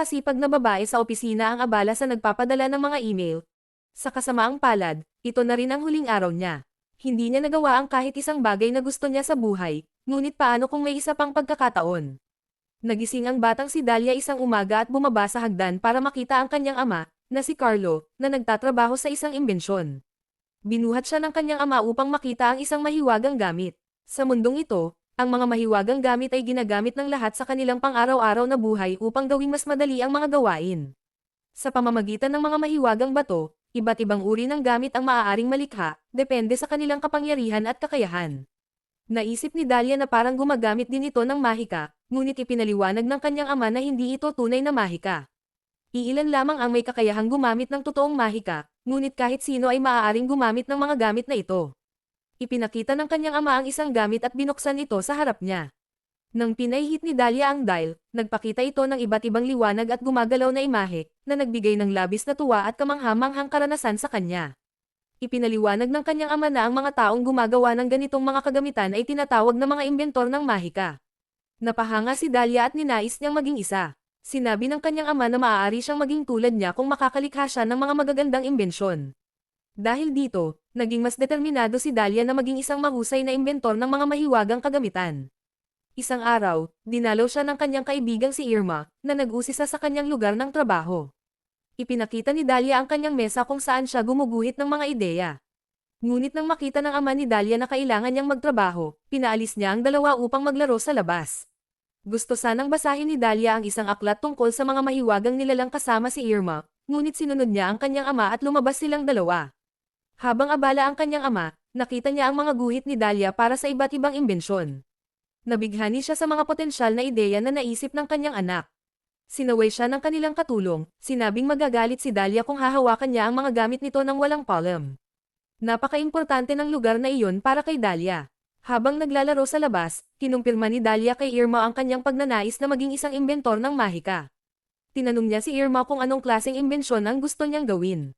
pinakamasipag na babae sa opisina ang abala sa nagpapadala ng mga email. Sa kasamaang palad, ito na rin ang huling araw niya. Hindi niya nagawa ang kahit isang bagay na gusto niya sa buhay, ngunit paano kung may isa pang pagkakataon? Nagising ang batang si Dahlia isang umaga at bumaba sa hagdan para makita ang kanyang ama, na si Carlo, na nagtatrabaho sa isang imbensyon. Binuhat siya ng kanyang ama upang makita ang isang mahiwagang gamit. Sa mundong ito, ang mga mahiwagang gamit ay ginagamit ng lahat sa kanilang pang-araw-araw na buhay upang gawing mas madali ang mga gawain. Sa pamamagitan ng mga mahiwagang bato, iba't ibang uri ng gamit ang maaaring malikha, depende sa kanilang kapangyarihan at kakayahan. Naisip ni Dahlia na parang gumagamit din ito ng mahika, ngunit ipinaliwanag ng kanyang ama na hindi ito tunay na mahika. Iilan lamang ang may kakayahang gumamit ng totoong mahika, ngunit kahit sino ay maaaring gumamit ng mga gamit na ito. Ipinakita ng kanyang ama ang isang gamit at binuksan ito sa harap niya. Nang pinahihit ni Dahlia ang dial, nagpakita ito ng iba't ibang liwanag at gumagalaw na imahe, na nagbigay ng labis na tuwa at kamangha-manghang karanasan sa kanya. Ipinaliwanag ng kanyang ama na ang mga taong gumagawa ng ganitong mga kagamitan ay tinatawag na mga imbentor ng mahika. Napahanga si Dahlia at ninais niyang maging isa. Sinabi ng kanyang ama na maaari siyang maging tulad niya kung makakalikha siya ng mga magagandang imbensyon. Dahil dito, naging mas determinado si Dahlia na maging isang mahusay na imbentor ng mga mahiwagang kagamitan. Isang araw, dinalaw siya ng kanyang kaibigang si Irma, na nag-usisa sa kanyang lugar ng trabaho. Ipinakita ni Dahlia ang kanyang mesa kung saan siya gumuguhit ng mga ideya. Ngunit nang makita ng ama ni Dahlia na kailangan niyang magtrabaho, pinaalis niya ang dalawa upang maglaro sa labas. Gusto sanang basahin ni Dahlia ang isang aklat tungkol sa mga mahiwagang nilalang kasama si Irma, ngunit sinunod niya ang kanyang ama at lumabas silang dalawa. Habang abala ang kanyang ama, nakita niya ang mga guhit ni Dahlia para sa iba't ibang imbensyon. Nabighani siya sa mga potensyal na ideya na naisip ng kanyang anak. Sinaway siya ng kanilang katulong, sinabing magagalit si Dahlia kung hahawakan niya ang mga gamit nito ng walang palm. Napaka-importante ng lugar na iyon para kay Dahlia. Habang naglalaro sa labas, kinumpirma ni Dahlia kay Irma ang kanyang pagnanais na maging isang imbentor ng mahika. Tinanong niya si Irma kung anong klaseng imbensyon ang gusto niyang gawin.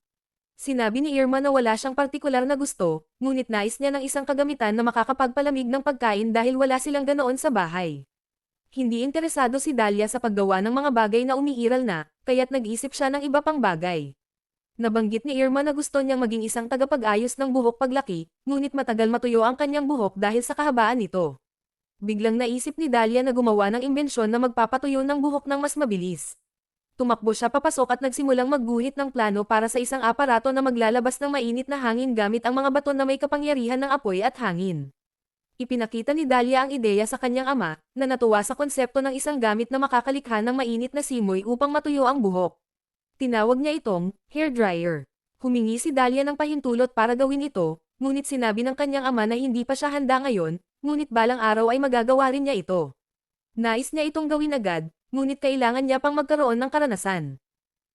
Sinabi ni Irma na wala siyang partikular na gusto, ngunit nais niya ng isang kagamitan na makakapagpalamig ng pagkain dahil wala silang ganoon sa bahay. Hindi interesado si Dahlia sa paggawa ng mga bagay na umiiral na, kaya't nag-isip siya ng iba pang bagay. Nabanggit ni Irma na gusto niyang maging isang tagapag-ayos ng buhok paglaki, ngunit matagal matuyo ang kanyang buhok dahil sa kahabaan nito. Biglang naisip ni Dahlia na gumawa ng imbensyon na magpapatuyo ng buhok ng mas mabilis. Tumakbo siya papasok at nagsimulang magguhit ng plano para sa isang aparato na maglalabas ng mainit na hangin gamit ang mga bato na may kapangyarihan ng apoy at hangin. Ipinakita ni Dahlia ang ideya sa kanyang ama, na natuwa sa konsepto ng isang gamit na makakalikha ng mainit na simoy upang matuyo ang buhok. Tinawag niya itong hair dryer. Humingi si Dahlia ng pahintulot para gawin ito, ngunit sinabi ng kanyang ama na hindi pa siya handa ngayon, ngunit balang araw ay magagawa rin niya ito. Nais niya itong gawin agad, ngunit kailangan niya pang magkaroon ng karanasan.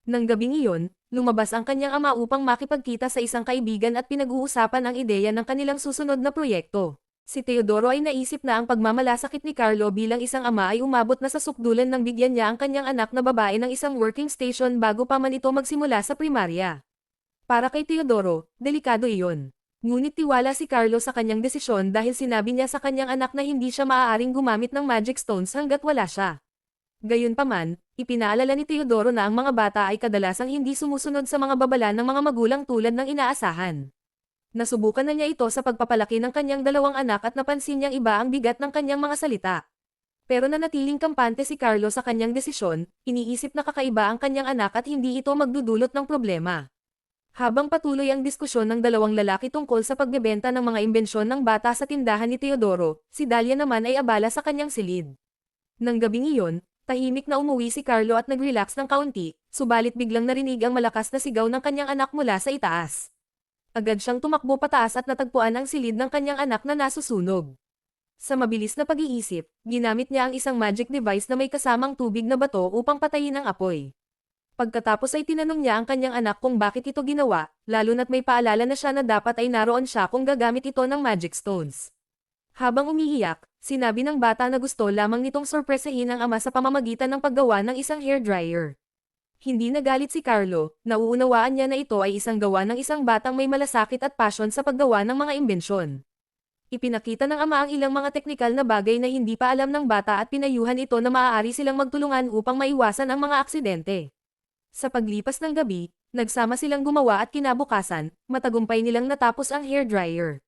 Nang gabing iyon, lumabas ang kanyang ama upang makipagkita sa isang kaibigan at pinag-uusapan ang ideya ng kanilang susunod na proyekto. Si Teodoro ay naisip na ang pagmamalasakit ni Carlo bilang isang ama ay umabot na sa sukdulan nang bigyan niya ang kanyang anak na babae ng isang working station bago pa man ito magsimula sa primarya. Para kay Teodoro, delikado iyon. Ngunit tiwala si Carlo sa kanyang desisyon dahil sinabi niya sa kanyang anak na hindi siya maaaring gumamit ng magic stones hanggat wala siya. Gayunpaman, ipinaalala ni Teodoro na ang mga bata ay kadalasang hindi sumusunod sa mga babala ng mga magulang tulad ng inaasahan. Nasubukan na niya ito sa pagpapalaki ng kanyang dalawang anak at napansin niyang iba ang bigat ng kanyang mga salita. Pero nanatiling kampante si Carlo sa kanyang desisyon, iniisip na kakaiba ang kanyang anak at hindi ito magdudulot ng problema. Habang patuloy ang diskusyon ng dalawang lalaki tungkol sa pagbebenta ng mga imbensyon ng bata sa tindahan ni Teodoro, si Dahlia naman ay abala sa kanyang silid. Nang gabing iyon, tahimik na umuwi si Carlo at nag-relax ng kaunti, subalit biglang narinig ang malakas na sigaw ng kanyang anak mula sa itaas. Agad siyang tumakbo pataas at natagpuan ang silid ng kanyang anak na nasusunog. Sa mabilis na pag-iisip, ginamit niya ang isang magic device na may kasamang tubig na bato upang patayin ang apoy. Pagkatapos ay tinanong niya ang kanyang anak kung bakit ito ginawa, lalo na't may paalala na siya na dapat ay naroon siya kung gagamit ito ng magic stones. Habang umiiyak, sinabi ng bata na gusto lamang nitong sorpresahin ang ama sa pamamagitan ng paggawa ng isang hair dryer. Hindi nagalit si Carlo, nauunawaan niya na ito ay isang gawa ng isang batang may malasakit at passion sa paggawa ng mga imbensyon. Ipinakita ng ama ang ilang mga teknikal na bagay na hindi pa alam ng bata at pinayuhan ito na maaari silang magtulungan upang maiwasan ang mga aksidente. Sa paglipas ng gabi, nagsama silang gumawa at kinabukasan, matagumpay nilang natapos ang hair dryer.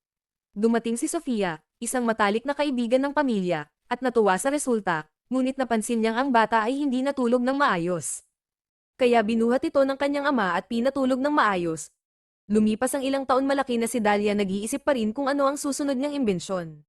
Dumating si Sofia, isang matalik na kaibigan ng pamilya, at natuwa sa resulta, ngunit napansin niyang ang bata ay hindi natulog ng maayos. Kaya binuhat ito ng kanyang ama at pinatulog ng maayos. Lumipas ang ilang taon, malaki na si Dahlia, nag-iisip pa rin kung ano ang susunod niyang imbensyon.